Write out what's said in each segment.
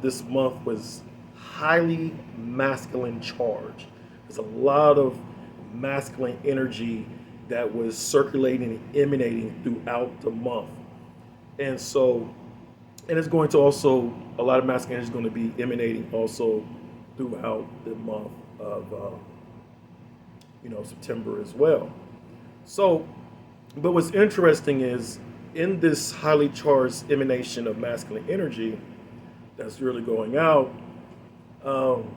this month was highly masculine charged. There's a lot of masculine energy that was circulating and emanating throughout the month. And so, and it's going to also, a lot of masculine energy is going to be emanating also throughout the month of, September as well. So, but what's interesting is in this highly charged emanation of masculine energy that's really going out, um,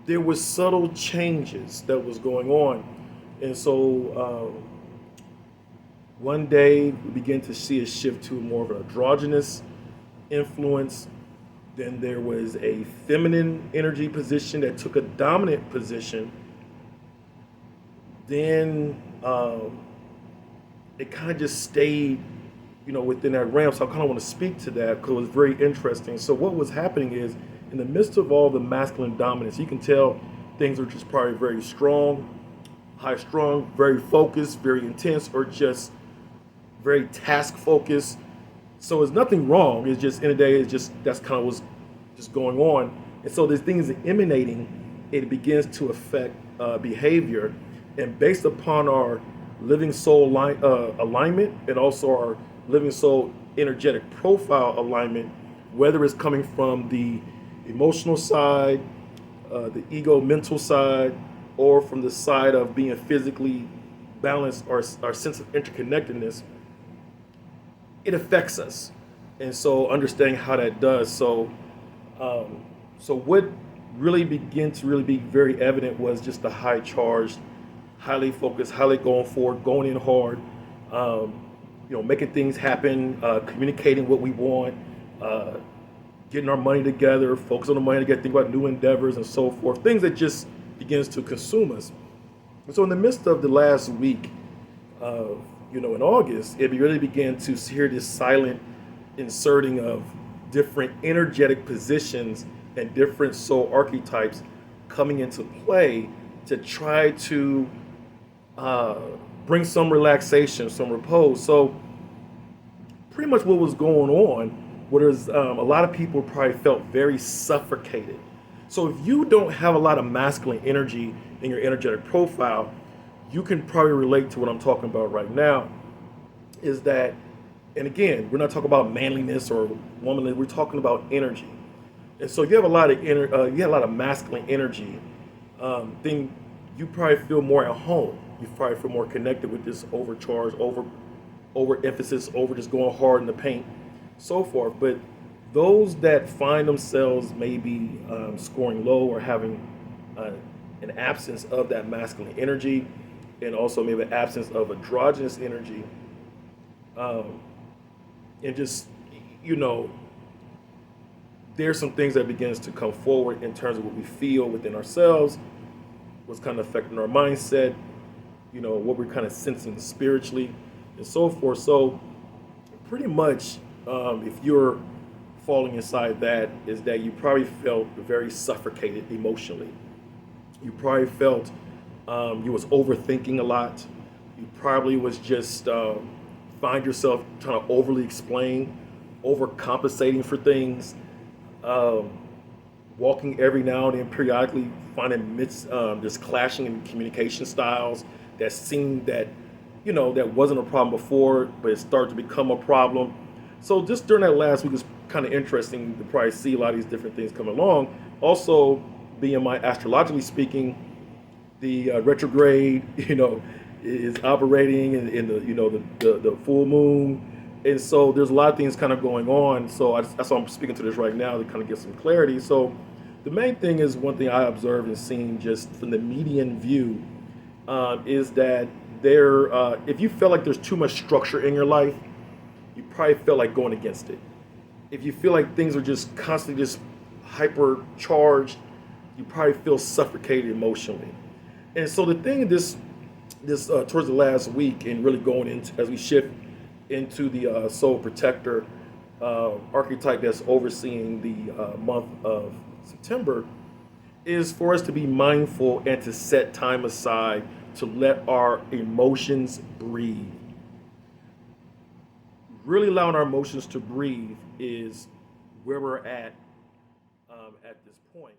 there was subtle changes that was going on, and so one day we began to see a shift to more of an androgynous influence. Then there was a feminine energy position that took a dominant position. Then it kind of just stayed, within that realm. So I kind of want to speak to that because it was very interesting. So what was happening is, in the midst of all the masculine dominance, you can tell things are just probably very strong, high strung, very focused, very intense, or just very task focused. So it's nothing wrong. It's just in the day, it's just that's kind of what's just going on. And so there's things emanating, it begins to affect behavior, and based upon our living soul alignment and also our living soul energetic profile alignment, whether it's coming from the emotional side, the ego mental side, or from the side of being physically balanced, our sense of interconnectedness, it affects us. And so understanding how that does. So what really began to really be very evident was just the high charged, highly focused, highly going forward, going in hard, making things happen, communicating what we want, uh, getting our money together, focus on the money together, think about new endeavors and so forth, things that just begins to consume us. And so in the midst of the last week of, in August, it really began to hear this silent inserting of different energetic positions and different soul archetypes coming into play to try to uh, bring some relaxation, some repose. So pretty much what was going on was a lot of people probably felt very suffocated. So if you don't have a lot of masculine energy in your energetic profile, you can probably relate to what I'm talking about right now. Is that, and again, we're not talking about manliness or womanliness. We're talking about energy. And so you have a lot of you have a lot of masculine energy. Then you probably feel more at home. You probably feel more connected with this overcharge, over emphasis, over just going hard in the paint, so forth. But those that find themselves maybe scoring low or having uh, an absence of that masculine energy, and also maybe an absence of androgynous energy, um, and just you know there's some things that begins to come forward in terms of what we feel within ourselves, what's kind of affecting our mindset, what we're kind of sensing spiritually, and so forth. So pretty much, if you're falling inside that, is that you probably felt very suffocated emotionally. You probably felt you was overthinking a lot. You probably was just find yourself trying to overly explain, overcompensating for things, um, walking every now and then, periodically finding just clashing in communication styles that seemed that that wasn't a problem before, but it started to become a problem. So just during that last week, it's kind of interesting to probably see a lot of these different things come along. Also, being my astrologically speaking, the retrograde, is operating in the the full moon, and so there's a lot of things kind of going on. So that's why I'm speaking to this right now to kind of get some clarity. So the main thing is one thing I observed and seen just from the median view, is that if you feel like there's too much structure in your life, you probably feel like going against it. If you feel like things are just constantly just hyper charged, you probably feel suffocated emotionally. And so the thing this towards the last week and really going into as we shift into the soul protector archetype that's overseeing the month of September, is for us to be mindful and to set time aside to let our emotions breathe. Really allowing our emotions to breathe is where we're at this point.